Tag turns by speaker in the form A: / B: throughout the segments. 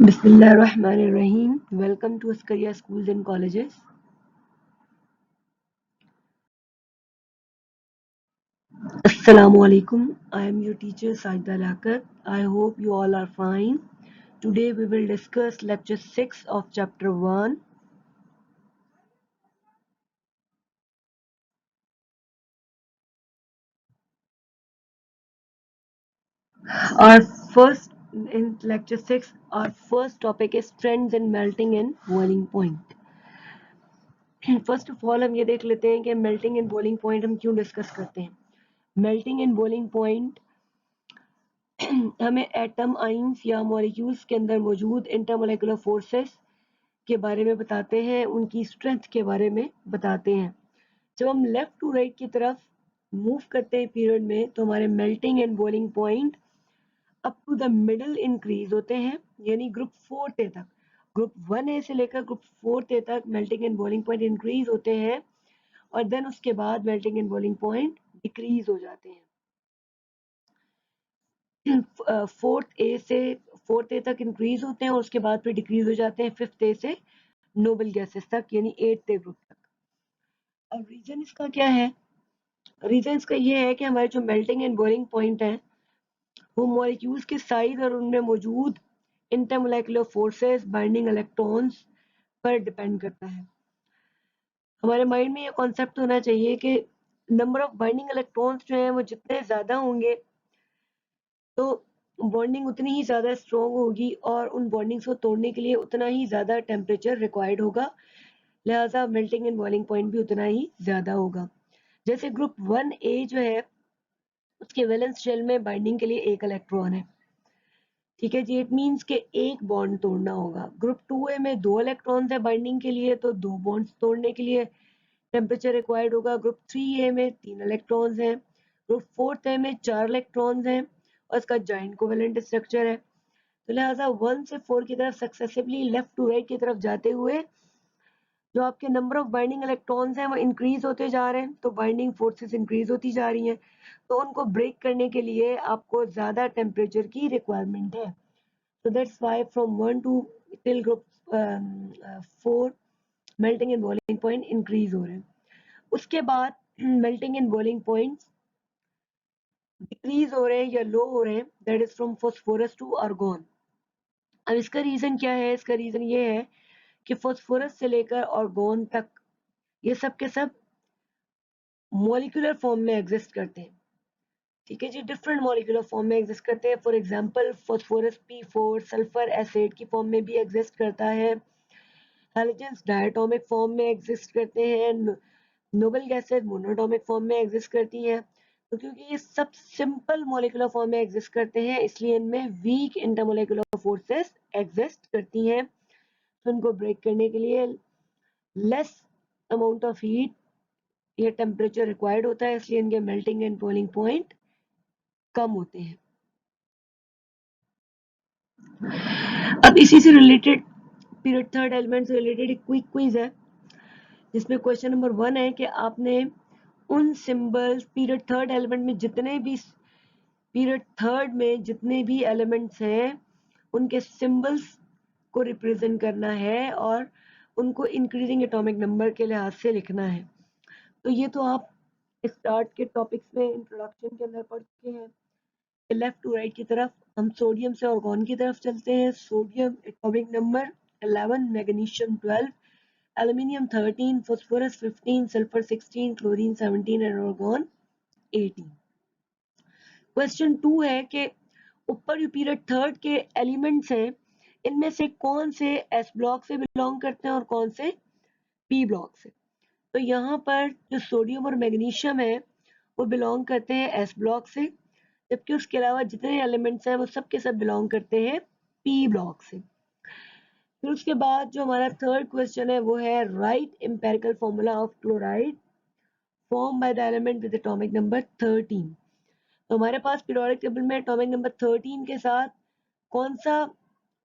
A: Bismillahirrahmanirrahim. Welcome to Askaria Schools and Colleges. Assalamu alaikum. I am your teacher Sajda Lakat. I hope you all are fine. Today we will discuss lecture 6 of chapter 1. Our first in lecture 6, our first topic is trends in melting and boiling point. First of all हम ये देख लेते हैं कि melting and boiling point हम क्यों discuss करते हैं. Melting and boiling point हमें एटम आइंस या मॉलिक्यूल्स के अंदर मौजूद इंटरमोलेकुलर फोर्सेस के बारे में बताते हैं, उनकी स्ट्रेंथ के बारे में बताते हैं. जब हम लेफ्ट टू राइट की तरफ मूव करते हैं पीरियड में तो हमारे melting and boiling point up to the middle increase होते हैं, यानी ग्रुप 4 तक, ग्रुप 1A से लेकर ग्रुप 4 तक melting and boiling point increase होते हैं और देन उसके बाद melting and boiling point decrease हो जाते हैं. 4th A तक इंक्रीज होते हैं और उसके बाद फिर डिक्रीज हो जाते हैं 5th A से नोबल गैसेस तक, यानी 8th ग्रुप तक. अब रीजन इसका क्या है? रीजन इसका ये है कि हमारे जो मेल्टिंग एंड बॉइलिंग पॉइंट है वो मॉलिक्यूल्स के साइज और उनमें मौजूद इंटरमोलेकुलर फोर्सेस, बाइंडिंग इलेक्ट्रॉन्स पर डिपेंड करता है. हमारे माइंड में ये कॉन्सेप्ट होना चाहिए कि नंबर ऑफ बाइंडिंग इलेक्ट्रॉन्स जो हैं वो जितने ज़्यादा होंगे तो बॉन्डिंग उतनी ही ज़्यादा स्ट्रॉन्ग होगी और उन बॉन्डिंग्स को तोड़ने के लिए उतना ही ज़्यादा टेम्परेचर रिक्वायर्ड होगा, लिहाजा मेल्टिंग एंड बॉइलिंग पॉइंट भी उतना ही ज़्यादा होगा. जैसे ग्रुप 1A जो है उसके वैलेंस शेल में बाइंडिंग के लिए एक इलेक्ट्रॉन है, ठीक है जी. इट मींस के एक बॉन्ड तोड़ना होगा. ग्रुप 2A में 2 इलेक्ट्रॉन्स है बाइंडिंग के लिए, तो 2 बॉन्ड्स तोड़ने के लिए टेम्परेचर रिक्वायर्ड होगा. ग्रुप 3A में 3 इलेक्ट्रॉन्स हैं. ग्रुप 4th A में 4 इलेक्ट्रॉन्स हैं और इसका जॉइंट कोवेलेंट स्ट्रक्चर है. तो लिहाजा 1 से 4 की तरफ सक्सेसिवली लेफ्ट टू राइट की तरफ जाते हुए जो आपके नंबर ऑफ बाइंडिंग इलेक्ट्रॉन्स हैं वो इंक्रीज होते जा रहे हैं, तो बाइंडिंग फोर्सेस इंक्रीज होती जा रही हैं, तो उनको ब्रेक करने के लिए आपको ज़्यादा टेम्परेचर की रिक्वायरमेंट है. So that's why from 1 to till group 4 melting and boiling point increase हो रहे हैं. उसके बाद melting and boiling points decrease हो रहे हैं या low हो रहे हैं, that is from phosphorus to argon. अब इसका रीज़न क्या है? इसका रीज़न ये है कि phosphorus से लेकर argon तक ये सब के सब मॉलिक्यूलर फॉर्म में एग्जिस्ट करते हैं, ठीक है जी. डिफरेंट मॉलिक्यूलर फॉर्म में एग्जिस्ट करते हैं. For example phosphorus P4 sulphur acid की फॉर्म में भी एग्जिस्ट करता है. हैलोजेंस डायटोमिक फॉर्म में एग्जिस्ट करते हैं. नोबल गैसेज मोनोटोमिक फॉर्म में एग्जिस्ट करती हैं. तो क्योंकि ये सब सिंपल मॉलिक्यूलर फॉर्म में एग्जिस्ट करते हैं इसलिए इनमें वीक इंटरमोलेकुलर फोर्सेस एग्जिस्ट करती हैं. तो इनको ब्रेक करने के लिए लेस अमाउंट ऑफ हीट या टेम्परेचर रिक्वायर्ड होता है, इसलिए इनके मेल्टिंग एंड बॉइलिंग पॉइंट कम होते हैं. अब इसी से रिलेटेड पीरियड थर्ड एलिमेंट से रिलेटेड एक क्विक क्विज है जिसमें क्वेश्चन नंबर 1 है कि आपने उन सिंबल्स पीरियड थर्ड एलिमेंट में जितने भी पीरियड थर्ड में जितने भी एलिमेंट्स हैं उनके सिंबल्स को रिप्रेजेंट करना है और उनको इंक्रीजिंग एटॉमिक नंबर के लिहाज से लिखना है. तो ये तो आप स्टार्ट के टॉपिक्स में इंट्रोडक्शन के अंदर पढ़ चुके हैं. लेफ्ट टू राइट की तरफ हम सोडियम से आर्गन की तरफ चलते हैं. Sodium atomic number 11, magnesium 12, aluminium 13, phosphorus 15, sulphur 16, chlorine 17 and argon 18. Question 2 है कि ऊपर जो पीरियड थर्ड के एलिमेंट्स हैं इनमें से कौन से एस ब्लॉक से बिलोंग करते हैं और कौन से पी ब्लॉक से. तो यहाँ पर जो सोडियम और मैग्नीशियम है वो बिलोंग करते हैं एस ब्लॉक से, जबकि उसके अलावा जितने एलिमेंट्स हैं वो सब के सब बिलोंग करते हैं पी ब्लॉक से. फिर उसके बाद जो हमारा थर्ड क्वेश्चन है वो है write empirical formula of chloride form by the element with atomic number 13. तो हमारे पास पीरियोडिक टेबल में एटॉमिक नंबर 13 के साथ कौन सा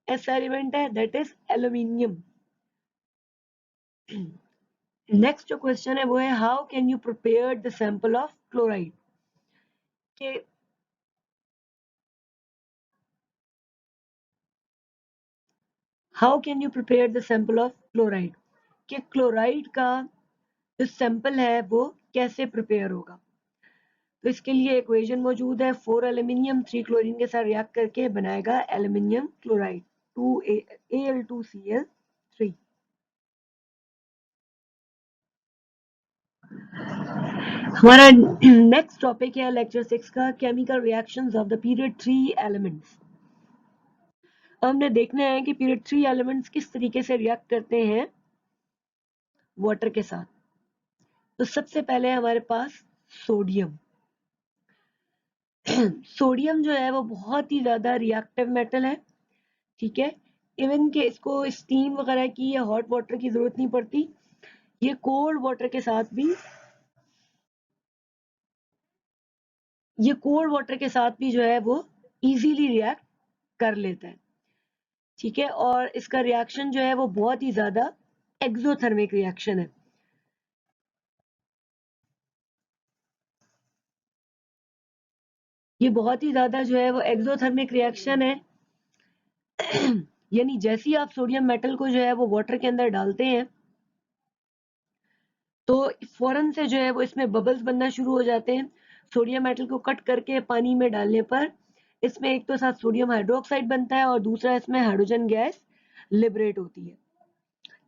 A: एस एलिमेंट है? That is aluminium. नेक्स्ट जो क्वेश्चन है वो है how can you prepare the sample of chloride. के how can you prepare the sample of chloride, कि क्लोराइड का जो सैंपल है वो कैसे प्रिपेयर होगा। तो इसके लिए इक्वेशन मौजूद है, 4 एल्यूमिनियम 3 क्लोरीन के साथ रिएक्ट करके बनाएगा एल्यूमिनियम क्लोराइड 2Al2Cl3। हमारा नेक्स्ट टॉपिक है लेक्चर 6 का, chemical reactions of the period 3 elements. हमने देखना है कि पीरियड 3 एलिमेंट्स किस तरीके से रिएक्ट करते हैं वाटर के साथ। तो सबसे पहले हमारे पास सोडियम। सोडियम जो है वो बहुत ही ज्यादा रिएक्टिव मेटल है, ठीक है। इवन के इसको स्टीम वगैरह की या हॉट वाटर की जरूरत नहीं पड़ती, ये कोल्ड वाटर के साथ भी जो है वो इजीली रिएक्ट कर लेता है, ठीक है। और इसका रिएक्शन जो है वो बहुत ही ज्यादा एक्सोथर्मिक रिएक्शन है। ये बहुत ही ज्यादा जो है वो एक्सोथर्मिक रिएक्शन है। यानी जैसे ही आप सोडियम मेटल को जो है वो वाटर के अंदर डालते हैं तो फौरन से जो है वो इसमें बबल्स बनना शुरू हो जाते हैं। सोडियम मेटल को कट करके पानी में डालने पर इसमें एक तो साथ सोडियम हाइड्रोक्साइड बनता है और दूसरा इसमें हाइड्रोजन गैस लिबरेट होती है,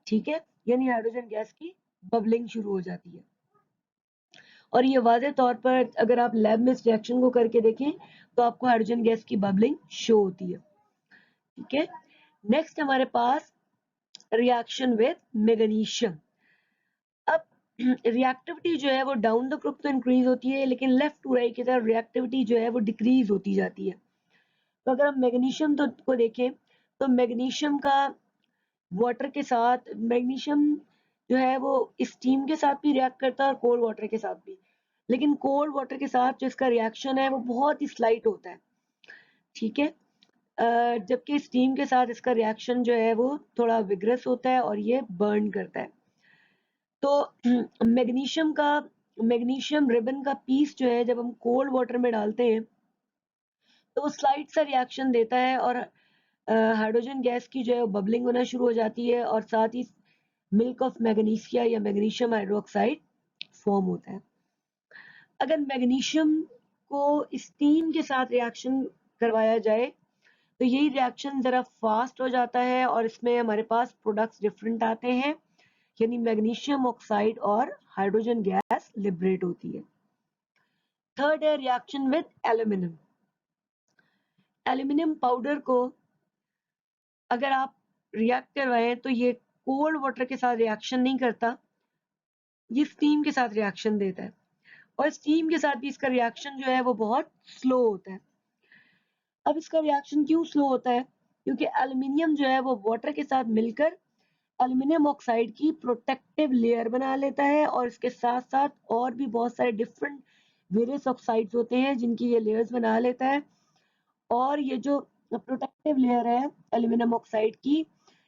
A: ठीक है। यानी हाइड्रोजन गैस की बबलिंग शुरू हो जाती है। और ये वाज़ेह तौर पर अगर आप लैब में इस रिएक्शन को करके देखें तो आपको हाइड्रोजन गैस की बबलिंग शो होती है, ठीक है। नेक्स्ट हमारे पास रिएक्शन विद मैग्नीशियम। अब रिएक्टिविटी जो है वो डाउन द ग्रुप तो इंक्रीज होती है, लेकिन लेफ्ट टू राइट की तरफ रिएक्टिविटी जो है वो डिक्रीज होती जाती है। तो अगर हम मैग्नीशियम तो को देखें तो मैग्नीशियम का वाटर के साथ, मैग्नीशियम जो है वो स्टीम के साथ भी रिएक्ट करता है और कोल्ड वाटर के साथ भी, लेकिन कोल्ड वाटर के साथ जो इसका रिएक्शन है वो बहुत ही स्लाइट होता है, ठीक है। जबकि स्टीम के साथ इसका रिएक्शन जो है वो थोड़ा विग्रस होता है और ये बर्न करता है। तो मैग्नीशियम रिबन का पीस जो है जब हम कोल्ड वाटर में डालते हैं तो वो स्लाइट सा रिएक्शन देता है और हाइड्रोजन गैस की जो है बबलिंग होना शुरू हो जाती है और साथ ही मिल्क ऑफ मैग्नीशिया या मैग्नीशियम हाइड्रोक्साइड फॉर्म होता है। अगर मैग्नीशियम को स्टीम के साथ रिएक्शन करवाया जाए तो यही रिएक्शन जरा फास्ट हो जाता है और इसमें हमारे पास प्रोडक्ट्स डिफरेंट आते हैं, यानी मैग्नीशियम ऑक्साइड और हाइड्रोजन गैस लिबरेट होती है। थर्ड है reaction with aluminium. Aluminium powder को अगर आप रिएक्ट करवाएं तो ये कोल्ड वाटर के साथ रिएक्शन नहीं करता, ये स्टीम के साथ रिएक्शन देता है और स्टीम के साथ भी इसका रिएक्शन जो है वो बहुत स्लो होता है। अब इसका रिएक्शन क्यों स्लो होता है, क्योंकि एल्यूमिनियम जो है वो वाटर के साथ मिलकर एल्यूमिनियम ऑक्साइड की प्रोटेक्टिव लेयर बना लेता है और इसके साथ साथ और भी बहुत सारे डिफरेंट वेरियस ऑक्साइड्स होते हैं जिनकी ये लेयर्स बना लेता है। और ये जो प्रोटेक्टिव लेयर है एल्यूमिनियम ऑक्साइड की,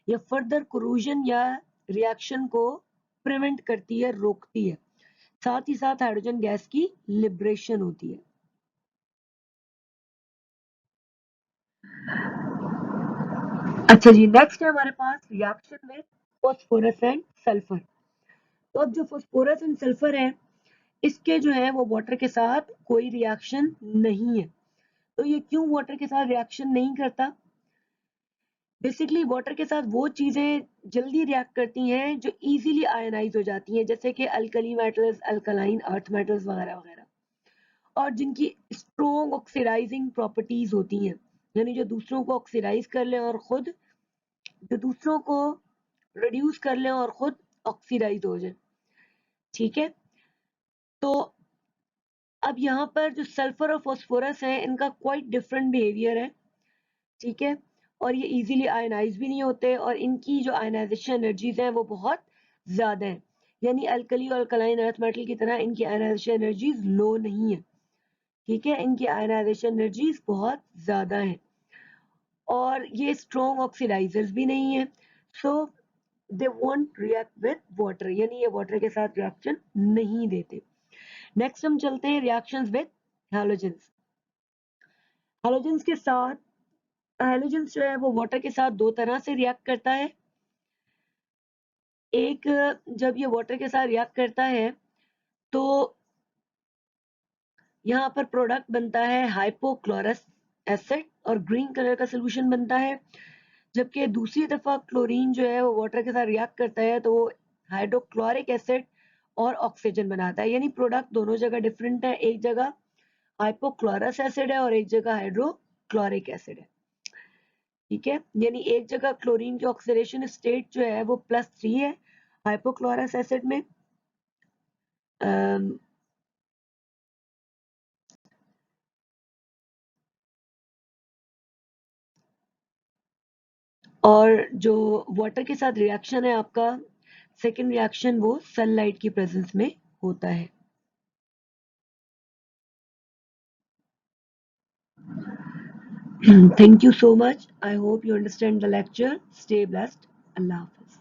A: ये फर्दर कोरूजन या रिएक्शन को प्रिवेंट करती है, रोकती है। साथ ही साथ हाइड्रोजन गैस की लिबरेशन होती है। अच्छा जी, नेक्स्ट है हमारे पास रिएक्शन में फॉस्फोरस एंड सल्फर। तो अब जो फॉस्फोरस एंड सल्फर है इसके जो है वो वाटर के साथ कोई रिएक्शन नहीं है। तो ये क्यों वाटर के साथ रिएक्शन नहीं करता, बेसिकली वाटर के साथ वो चीजें जल्दी रिएक्ट करती हैं जो इजीली आयनाइज हो जाती हैं, जैसे कि alkali metals, alkaline earth metals वगैरह वगैरह, और जिनकी स्ट्रॉन्ग ऑक्सीडाइजिंग प्रॉपर्टीज होती हैं, यानी जो दूसरों को ऑक्सीडाइज कर लें और खुद जो दूसरों को रिड्यूस कर लें और खुद ऑक्सीडाइज हो जाए, ठीक है। तो अब यहाँ पर जो सल्फर और फास्फोरस है इनका क्वाइट डिफरेंट बिहेवियर है, ठीक है। और ये इजीली आयनाइज भी नहीं होते और इनकी जो आयनाइजेशन एनर्जीज हैं वो बहुत ज्यादा है, यानी अल्कली और अल्कलाइन अर्थ मेटल की तरह इनकी आयनाइजेशन एनर्जीज लो नहीं है, ठीक है। इनकी आयनाइजेशन एनर्जीज बहुत ज्यादा है और ये स्ट्रॉन्ग ऑक्सीडाइजर्स भी नहीं है, so they won't react with water, यानी ये वाटर के साथ रिएक्शन नहीं देते। नेक्स्ट हम चलते हैं रिएक्शंस विद हैलोजेंस। हैलोजेंस के साथ हैलोजेंस जो है वो वाटर के साथ दो तरह से रिएक्ट करता है। एक, जब ये वाटर के साथ रिएक्ट करता है तो यहाँ पर प्रोडक्ट बनता है हाइपोक्लोरस एसिड और ग्रीन कलर का सोल्यूशन बनता है। जबकि दूसरी तरफा क्लोरीन जो है वो वाटर के साथ रिएक्ट करता है तो वो हाइड्रोक्लोरिक एसिड और ऑक्सीजन बनाता है। यानी प्रोडक्ट दोनों जगह डिफरेंट है, एक जगह हाइपोक्लोरस एसिड है और एक जगह हाइड्रोक्लोरिक एसिड है। ठीक है, यानी एक जगह क्लोरीन की ऑक्सीडेशन स्टेट जो है वो +3 है हाइपोक्लोरस एसिड में, और जो वाटर के साथ रिएक्शन है आपका सेकेंड रिएक्शन वो सनलाइट की प्रेजेंस में होता है। Thank you so much. I hope you understand the lecture. Stay blessed. Allah Hafiz.